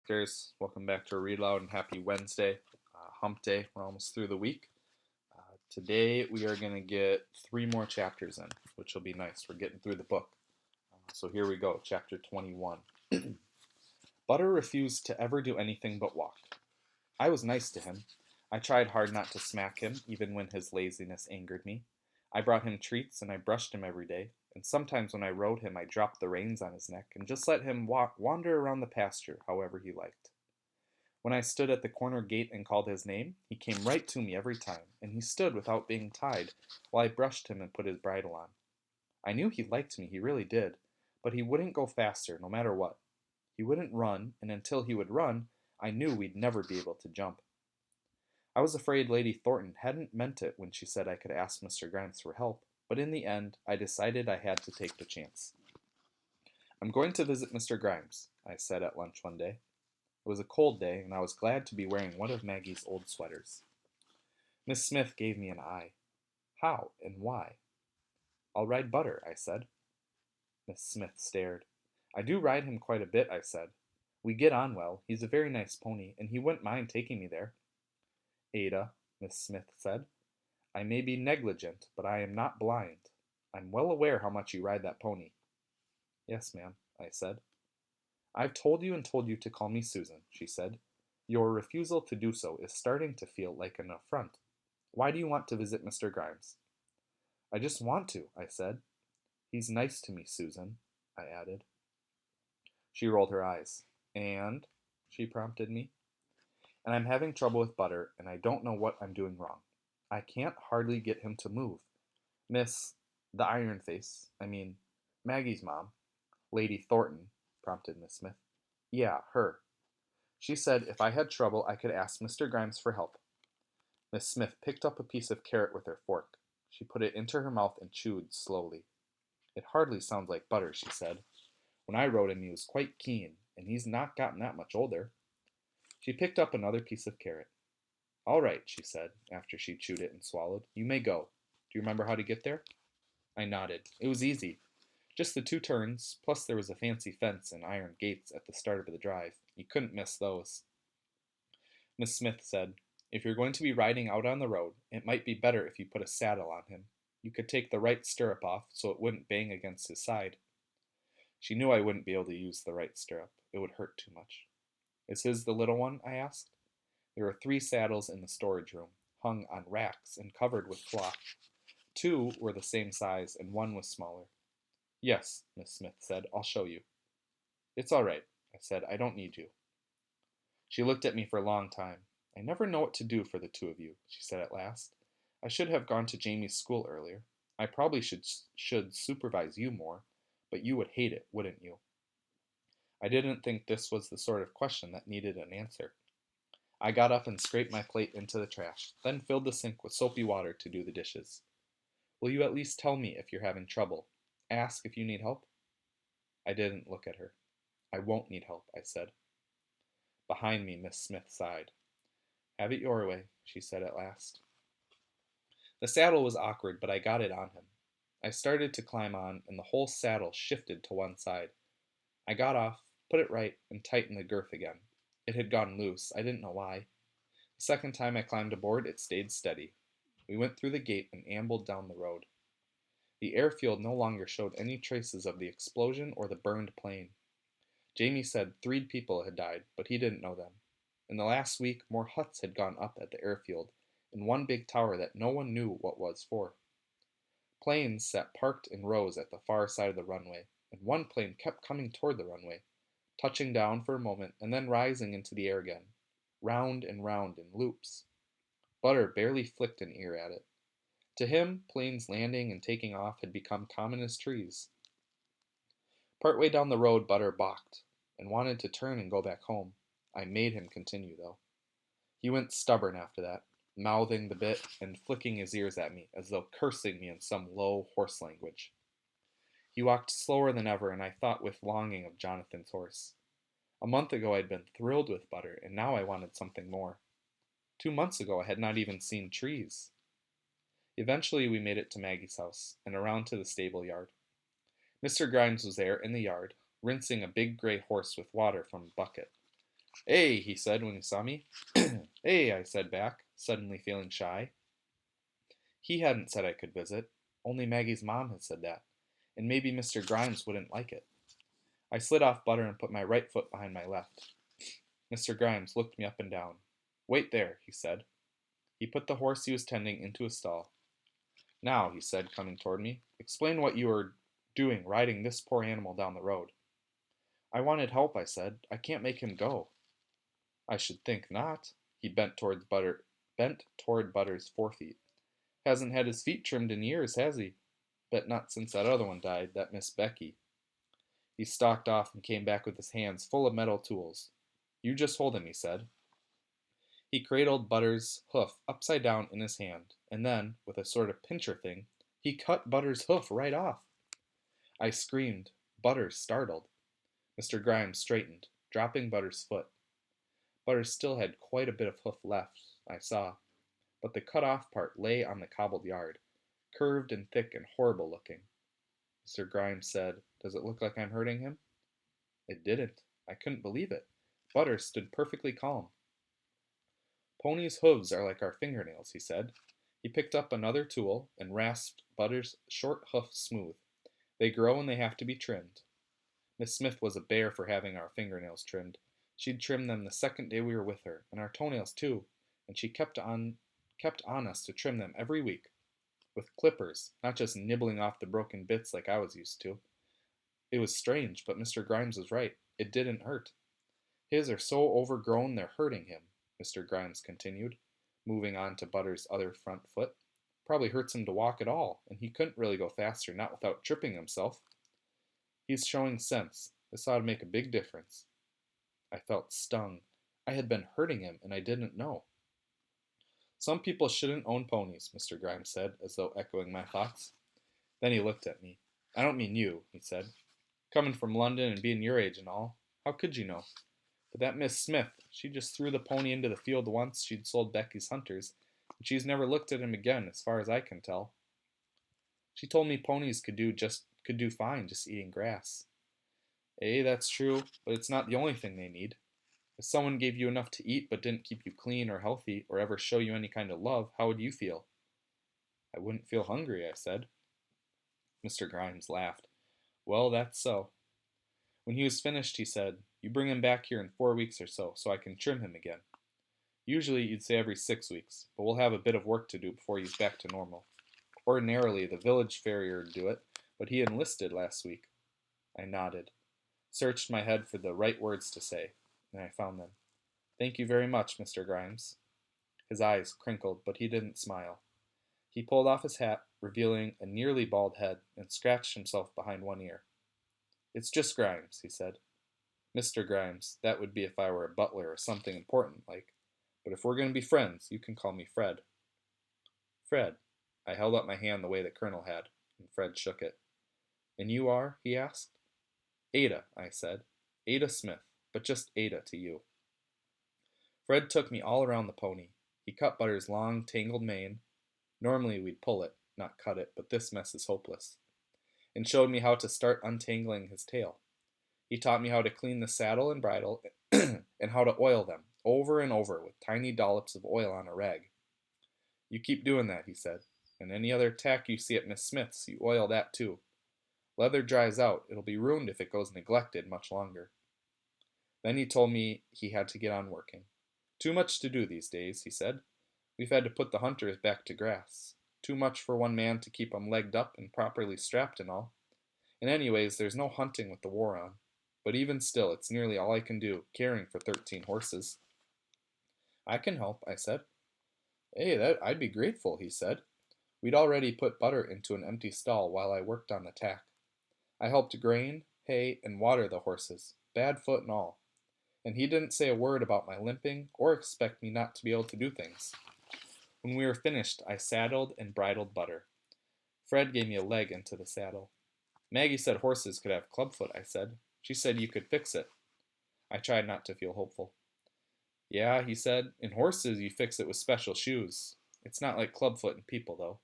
Guys? Welcome back to Read Loud and happy Wednesday, hump day. We're almost through the week. Today we are going to get three more chapters in, which will be nice. We're getting through the book. So here we go, chapter 21. Butter refused to ever do anything but walk. I was nice to him. I tried hard not to smack him, even when his laziness angered me. I brought him treats and I brushed him every day, and sometimes when I rode him I dropped the reins on his neck and just let him wander around the pasture however he liked. When I stood at the corner gate and called his name, he came right to me every time, and he stood without being tied while I brushed him and put his bridle on. I knew he liked me, he really did, but he wouldn't go faster no matter what. He wouldn't run, and until he would run, I knew we'd never be able to jump. I was afraid Lady Thornton hadn't meant it when she said I could ask Mr. Grimes for help, but in the end, I decided I had to take the chance. I'm going to visit Mr. Grimes, I said at lunch one day. It was a cold day, and I was glad to be wearing one of Maggie's old sweaters. Miss Smith gave me an eye. How and why? I'll ride Butter, I said. Miss Smith stared. I do ride him quite a bit, I said. We get on well. He's a very nice pony, and he wouldn't mind taking me there. Ada, Miss Smith said, I may be negligent, but I am not blind. I'm well aware how much you ride that pony. Yes, ma'am, I said. I've told you and told you to call me Susan, she said. Your refusal to do so is starting to feel like an affront. Why do you want to visit Mr. Grimes? I just want to, I said. He's nice to me, Susan, I added. She rolled her eyes. And? She prompted me. And I'm having trouble with Butter, and I don't know what I'm doing wrong. I can't hardly get him to move. The Iron Face, Maggie's mom, Lady Thornton, prompted Miss Smith. Yeah, her. She said if I had trouble I could ask Mr. Grimes for help. Miss Smith picked up a piece of carrot with her fork. She put it into her mouth and chewed slowly. It hardly sounds like Butter, she said. When I rode him he was quite keen, and he's not gotten that much older. She picked up another piece of carrot. All right, she said, after she chewed it and swallowed. You may go. Do you remember how to get there? I nodded. It was easy. Just the two turns, plus there was a fancy fence and iron gates at the start of the drive. You couldn't miss those. Miss Smith said, If you're going to be riding out on the road, it might be better if you put a saddle on him. You could take the right stirrup off so it wouldn't bang against his side. She knew I wouldn't be able to use the right stirrup. It would hurt too much. Is his the little one? I asked. There were 3 saddles in the storage room, hung on racks and covered with cloth. 2 were the same size and 1 was smaller. Yes, Miss Smith said. I'll show you. It's all right, I said. I don't need you. She looked at me for a long time. I never know what to do for the 2 of you, she said at last. I should have gone to Jamie's school earlier. I probably should supervise you more, but you would hate it, wouldn't you? I didn't think this was the sort of question that needed an answer. I got up and scraped my plate into the trash, then filled the sink with soapy water to do the dishes. Will you at least tell me if you're having trouble? Ask if you need help? I didn't look at her. I won't need help, I said. Behind me, Miss Smith sighed. Have it your way, she said at last. The saddle was awkward, but I got it on him. I started to climb on, and the whole saddle shifted to one side. I got off, put it right, and tightened the girth again. It had gone loose. I didn't know why. The second time I climbed aboard, it stayed steady. We went through the gate and ambled down the road. The airfield no longer showed any traces of the explosion or the burned plane. Jamie said 3 people had died, but he didn't know them. In the last week, more huts had gone up at the airfield, and one big tower that no one knew what was for. Planes sat parked in rows at the far side of the runway, and one plane kept coming toward the runway, touching down for a moment and then rising into the air again, round and round in loops. Butter barely flicked an ear at it. To him, planes landing and taking off had become common as trees. Part way down the road, Butter balked and wanted to turn and go back home. I made him continue, though. He went stubborn after that, mouthing the bit and flicking his ears at me as though cursing me in some low horse language. He walked slower than ever, and I thought with longing of Jonathan's horse. A month ago I'd been thrilled with Butter, and now I wanted something more. 2 months ago I had not even seen trees. Eventually we made it to Maggie's house, and around to the stable yard. Mr. Grimes was there in the yard, rinsing a big gray horse with water from a bucket. "Hey," he said when he saw me. "Hey," I said back, suddenly feeling shy. He hadn't said I could visit. Only Maggie's mom had said that, and maybe Mr. Grimes wouldn't like it. I slid off Butter and put my right foot behind my left. Mr. Grimes looked me up and down. "Wait there," he said. He put the horse he was tending into a stall. "Now," he said, coming toward me, "explain what you are doing riding this poor animal down the road." "I wanted help," I said. "I can't make him go." "I should think not." He bent toward Butter's forefeet. "Hasn't had his feet trimmed in years, has he? Bet not since that other one died, that Miss Becky." He stalked off and came back with his hands full of metal tools. "You just hold him," he said. He cradled Butter's hoof upside down in his hand, and then, with a sort of pincher thing, he cut Butter's hoof right off. I screamed. Butter startled. Mr. Grimes straightened, dropping Butter's foot. Butter still had quite a bit of hoof left, I saw, but the cut off part lay on the cobbled yard, curved and thick and horrible looking. Mr. Grimes said, "Does it look like I'm hurting him?" It didn't. I couldn't believe it. Butter stood perfectly calm. "Ponies' hooves are like our fingernails," he said. He picked up another tool and rasped Butter's short hoof smooth. "They grow and they have to be trimmed." Miss Smith was a bear for having our fingernails trimmed. She'd trimmed them the second day we were with her, and our toenails too, and she kept on us to trim them every week, with clippers, not just nibbling off the broken bits like I was used to. It was strange, but Mr. Grimes was right. It didn't hurt. "His are so overgrown they're hurting him," Mr. Grimes continued, moving on to Butter's other front foot. "Probably hurts him to walk at all, and he couldn't really go faster, not without tripping himself. He's showing sense. This ought to make a big difference." I felt stung. I had been hurting him, and I didn't know. "Some people shouldn't own ponies," Mr. Grimes said, as though echoing my thoughts. Then he looked at me. "I don't mean you," he said. "Coming from London and being your age and all. How could you know? But that Miss Smith, she just threw the pony into the field once she'd sold Becky's hunters, and she's never looked at him again, as far as I can tell. She told me ponies could do fine just eating grass." That's true, but it's not the only thing they need. If someone gave you enough to eat but didn't keep you clean or healthy or ever show you any kind of love, how would you feel?" "I wouldn't feel hungry," I said. Mr. Grimes laughed. "Well, that's so." When he was finished, he said, "You bring him back here in 4 weeks or so I can trim him again. Usually you'd say every 6 weeks, but we'll have a bit of work to do before he's back to normal. Ordinarily, the village farrier'd do it, but he enlisted last week." I nodded, searched my head for the right words to say, and I found them. "Thank you very much, Mr. Grimes." His eyes crinkled, but he didn't smile. He pulled off his hat, revealing a nearly bald head, and scratched himself behind one ear. "It's just Grimes," he said. "Mr. Grimes, that would be if I were a butler or something important like. But if we're going to be friends, you can call me Fred." "Fred." I held up my hand the way the colonel had, and Fred shook it. "And you are?" he asked. "Ada," I said. "Ada Smith, but just Ada to you." Fred took me all around the pony. He cut Butter's long, tangled mane. Normally we'd pull it, not cut it, but this mess is hopeless. And showed me how to start untangling his tail. He taught me how to clean the saddle and bridle and how to oil them, over and over, with tiny dollops of oil on a rag. "You keep doing that," he said, "and any other tack you see at Miss Smith's, you oil that too. Leather dries out, it'll be ruined if it goes neglected much longer." Then he told me he had to get on working. "Too much to do these days," he said. "We've had to put the hunters back to grass. Too much for one man to keep 'em legged up and properly strapped and all. And anyways, there's no hunting with the war on. But even still, it's nearly all I can do, caring for 13 horses." "I can help," I said. That I'd be grateful," he said. We'd already put Butter into an empty stall while I worked on the tack. I helped grain, hay, and water the horses, bad foot and all. And he didn't say a word about my limping or expect me not to be able to do things. When we were finished, I saddled and bridled Butter. Fred gave me a leg into the saddle. "Maggie said horses could have clubfoot," I said. "She said you could fix it." I tried not to feel hopeful. "Yeah," he said, "in horses you fix it with special shoes. It's not like clubfoot in people, though.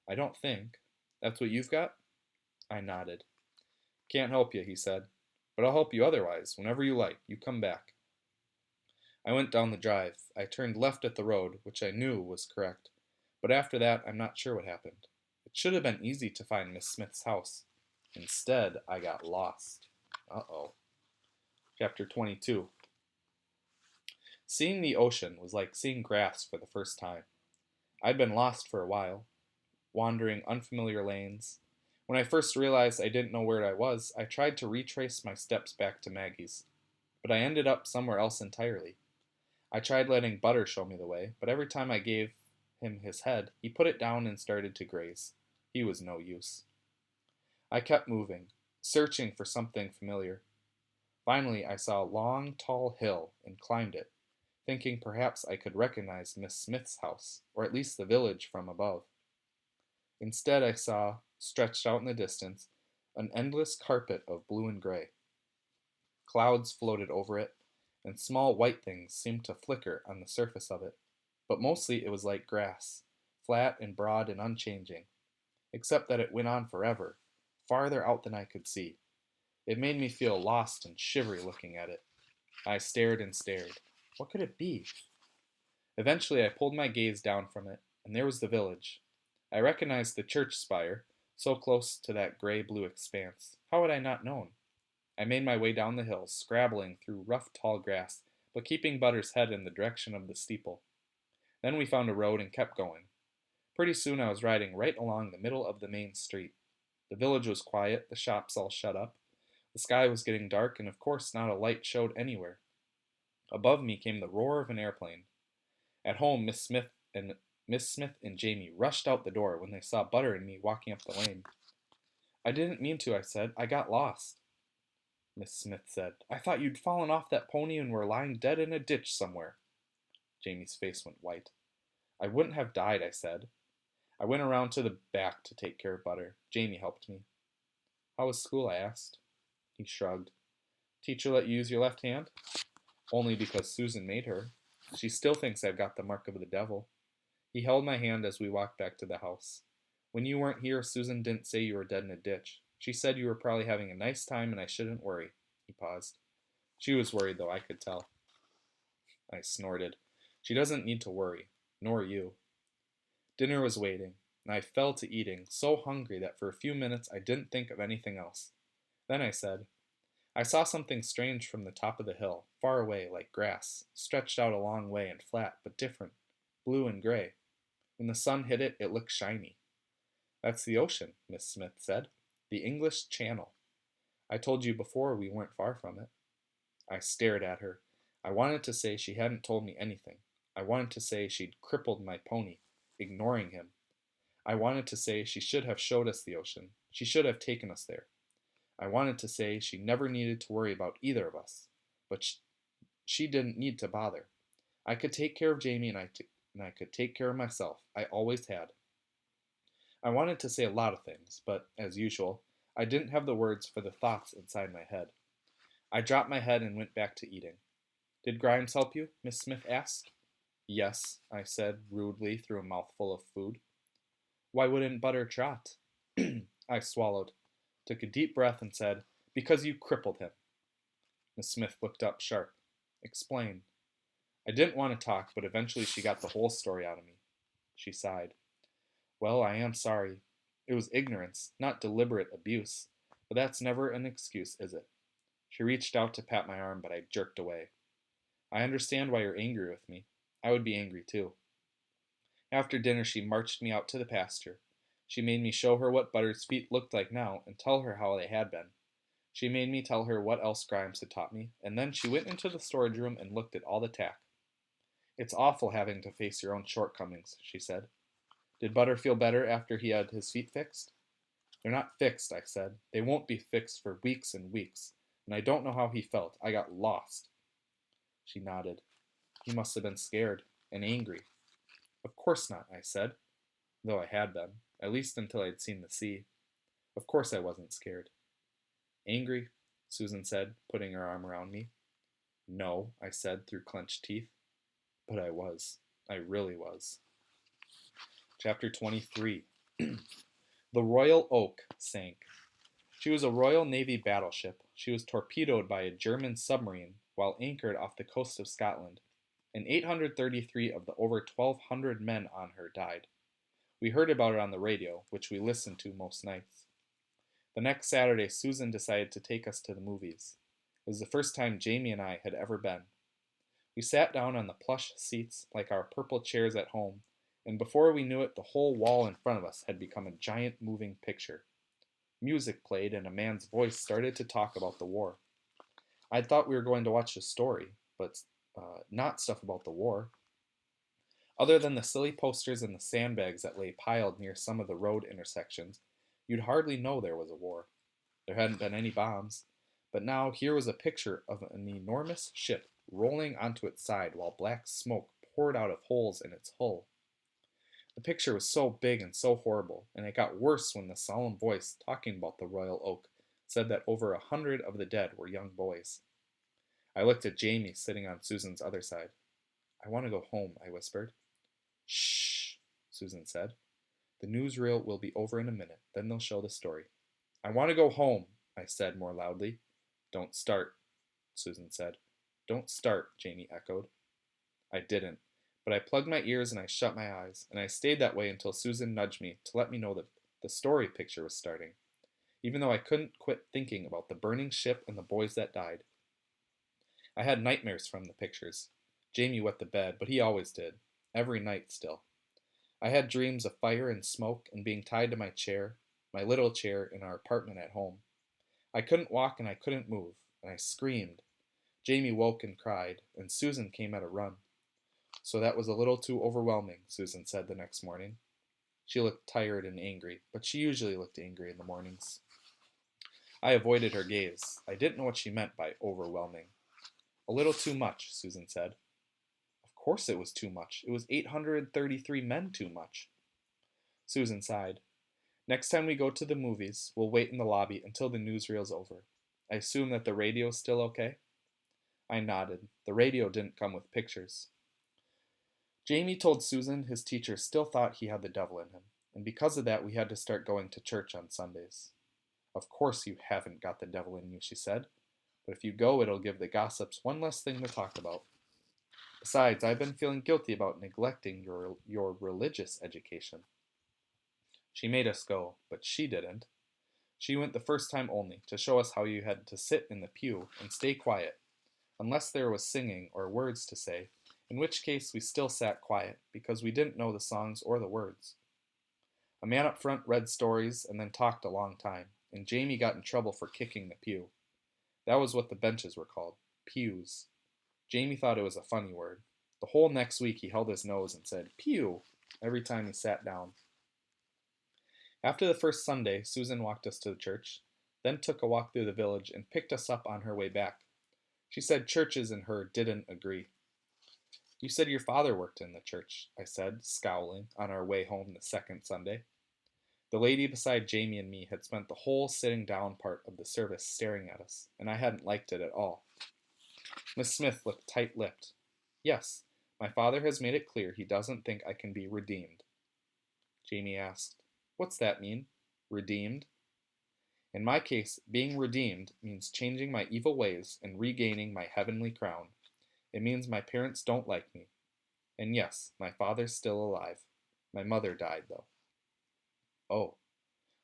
I don't think. That's what you've got?" I nodded. "Can't help you," he said. "But I'll help you otherwise, whenever you like. You come back." I went down the drive. I turned left at the road, which I knew was correct. But after that, I'm not sure what happened. It should have been easy to find Miss Smith's house. Instead, I got lost. Uh-oh. Chapter 22. Seeing the ocean was like seeing grass for the first time. I'd been lost for a while, wandering unfamiliar lanes. When I first realized I didn't know where I was, I tried to retrace my steps back to Maggie's. But I ended up somewhere else entirely. I tried letting Butter show me the way, but every time I gave him his head, he put it down and started to graze. He was no use. I kept moving, searching for something familiar. Finally, I saw a long, tall hill and climbed it, thinking perhaps I could recognize Miss Smith's house, or at least the village from above. Instead, I saw, stretched out in the distance, an endless carpet of blue and gray. Clouds floated over it, and small white things seemed to flicker on the surface of it, but mostly it was like grass, flat and broad and unchanging, except that it went on forever, farther out than I could see. It made me feel lost and shivery looking at it. I stared and stared. What could it be? Eventually, I pulled my gaze down from it, and there was the village. I recognized the church spire, so close to that gray-blue expanse. How had I not known? I made my way down the hill, scrabbling through rough, tall grass, but keeping Butter's head in the direction of the steeple. Then we found a road and kept going. Pretty soon I was riding right along the middle of the main street. The village was quiet, the shops all shut up. The sky was getting dark, and of course not a light showed anywhere. Above me came the roar of an airplane. At home, Miss Smith and Jamie rushed out the door when they saw Butter and me walking up the lane. I didn't mean to, I said. I got lost. Miss Smith said, I thought you'd fallen off that pony and were lying dead in a ditch somewhere. Jamie's face went white. I wouldn't have died, I said. I went around to the back to take care of Butter. Jamie helped me. How was school? I asked. He shrugged. Teacher let you use your left hand? Only because Susan made her. She still thinks I've got the mark of the devil. He held my hand as we walked back to the house. When you weren't here, Susan didn't say you were dead in a ditch. She said you were probably having a nice time and I shouldn't worry. He paused. She was worried, though, I could tell. I snorted. She doesn't need to worry, nor you. Dinner was waiting, and I fell to eating, so hungry that for a few minutes I didn't think of anything else. Then I said, I saw something strange from the top of the hill, far away, like grass, stretched out a long way and flat, but different, blue and gray. When the sun hit it, it looked shiny. That's the ocean, Miss Smith said. The English Channel. I told you before we weren't far from it. I stared at her. I wanted to say she hadn't told me anything. I wanted to say she'd crippled my pony, ignoring him. I wanted to say she should have showed us the ocean. She should have taken us there. I wanted to say she never needed to worry about either of us. But she didn't need to bother. I could take care of Jamie and I could take care of myself. I always had. I wanted to say a lot of things, but, as usual, I didn't have the words for the thoughts inside my head. I dropped my head and went back to eating. Did Grimes help you? Miss Smith asked. Yes, I said rudely through a mouthful of food. Why wouldn't Butter trot? I swallowed, took a deep breath, and said, Because you crippled him. Miss Smith looked up sharp. Explain. I didn't want to talk, but eventually she got the whole story out of me. She sighed. Well, I am sorry. It was ignorance, not deliberate abuse, but that's never an excuse, is it? She reached out to pat my arm, but I jerked away. I understand why you're angry with me. I would be angry too. After dinner, she marched me out to the pasture. She made me show her what Butter's feet looked like now and tell her how they had been. She made me tell her what else Grimes had taught me, and then she went into the storage room and looked at all the tack. It's awful having to face your own shortcomings, she said. Did Butter feel better after he had his feet fixed? They're not fixed, I said. They won't be fixed for weeks and weeks, and I don't know how he felt. I got lost. She nodded. He must have been scared and angry. Of course not, I said, though I had been, at least until I'd seen the sea. Of course I wasn't scared. Angry? Susan said, putting her arm around me. No, I said through clenched teeth. But I was. I really was. Chapter 23. The Royal Oak sank. She was a Royal Navy battleship. She was torpedoed by a German submarine while anchored off the coast of Scotland. and 833 of the over 1,200 men on her died. We heard about it on the radio, which we listened to most nights. The next Saturday, Susan decided to take us to the movies. It was the first time Jamie and I had ever been. We sat down on the plush seats like our purple chairs at home, and before we knew it, the whole wall in front of us had become a giant moving picture. Music played, and a man's voice started to talk about the war. I thought we were going to watch a story, but not stuff about the war. Other than the silly posters and the sandbags that lay piled near some of the road intersections, you'd hardly know there was a war. There hadn't been any bombs, but now here was a picture of an enormous ship rolling onto its side while black smoke poured out of holes in its hull. The picture was so big and so horrible, and it got worse when the solemn voice talking about the Royal Oak said that over 100 of the dead were young boys. I looked at Jamie sitting on Susan's other side. "I want to go home," I whispered. "Shh," Susan said. "The newsreel will be over in a minute, then they'll show the story." "I want to go home," I said more loudly. "Don't start," Susan said. "Don't start," Jamie echoed. I didn't, but I plugged my ears and I shut my eyes, and I stayed that way until Susan nudged me to let me know that the story picture was starting, even though I couldn't quit thinking about the burning ship and the boys that died. I had nightmares from the pictures. Jamie wet the bed, but he always did, every night still. I had dreams of fire and smoke and being tied to my chair, my little chair in our apartment at home. I couldn't walk and I couldn't move, and I screamed. Jamie woke and cried, and Susan came at a run. "So that was a little too overwhelming," Susan said the next morning. She looked tired and angry, but she usually looked angry in the mornings. I avoided her gaze. I didn't know what she meant by overwhelming. "A little too much," Susan said. Of course it was too much. It was 833 men too much. Susan sighed. "Next time we go to the movies, we'll wait in the lobby until the newsreel's over. I assume that the radio's still okay?" I nodded. The radio didn't come with pictures. Jamie told Susan his teacher still thought he had the devil in him, and because of that we had to start going to church on Sundays. "Of course you haven't got the devil in you," she said, "but if you go it'll give the gossips one less thing to talk about. Besides, I've been feeling guilty about neglecting your religious education." She made us go, but she didn't. She went the first time only, to show us how you had to sit in the pew and stay quiet, unless there was singing or words to say, in which case we still sat quiet, because we didn't know the songs or the words. A man up front read stories and then talked a long time, and Jamie got in trouble for kicking the pew. That was what the benches were called, pews. Jamie thought it was a funny word. The whole next week he held his nose and said, "Pew," every time he sat down. After the first Sunday, Susan walked us to the church, then took a walk through the village and picked us up on her way back. She said churches and her didn't agree. "You said your father worked in the church," I said, scowling, on our way home the second Sunday. The lady beside Jamie and me had spent the whole sitting down part of the service staring at us, and I hadn't liked it at all. Miss Smith looked tight-lipped. "Yes, my father has made it clear he doesn't think I can be redeemed." Jamie asked, "What's that mean? Redeemed?" "In my case, being redeemed means changing my evil ways and regaining my heavenly crown. It means my parents don't like me. And yes, my father's still alive. My mother died, though." "Oh."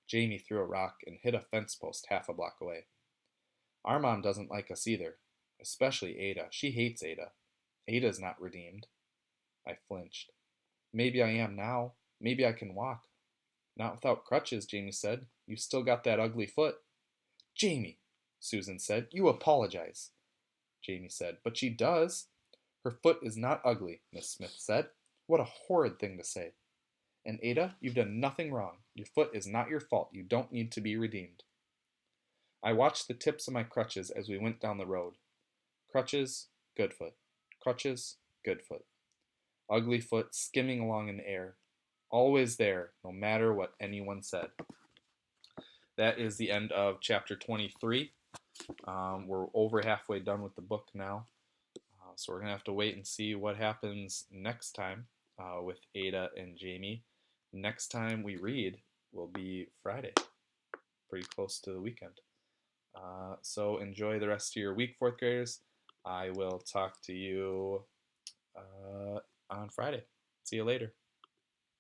Jamie threw a rock and hit a fence post half a block away. "Our mom doesn't like us either. Especially Ada. She hates Ada. Ada's not redeemed." I flinched. "Maybe I am now. Maybe I can walk." "Not without crutches," Jamie said. "You still got that ugly foot." "Jamie," Susan said, "you apologize." Jamie said, "But she does." "Her foot is not ugly," Miss Smith said. "What a horrid thing to say." "And Ada, you've done nothing wrong. Your foot is not your fault. You don't need to be redeemed." I watched the tips of my crutches as we went down the road. Crutches, good foot. Crutches, good foot. Ugly foot skimming along in the air. Always there, no matter what anyone said. That is the end of chapter 23. We're over halfway done with the book now. So we're going to have to wait and see what happens next time with Ada and Jamie. Next time we read will be Friday, pretty close to the weekend. So enjoy the rest of your week, fourth graders. I will talk to you on Friday. See you later.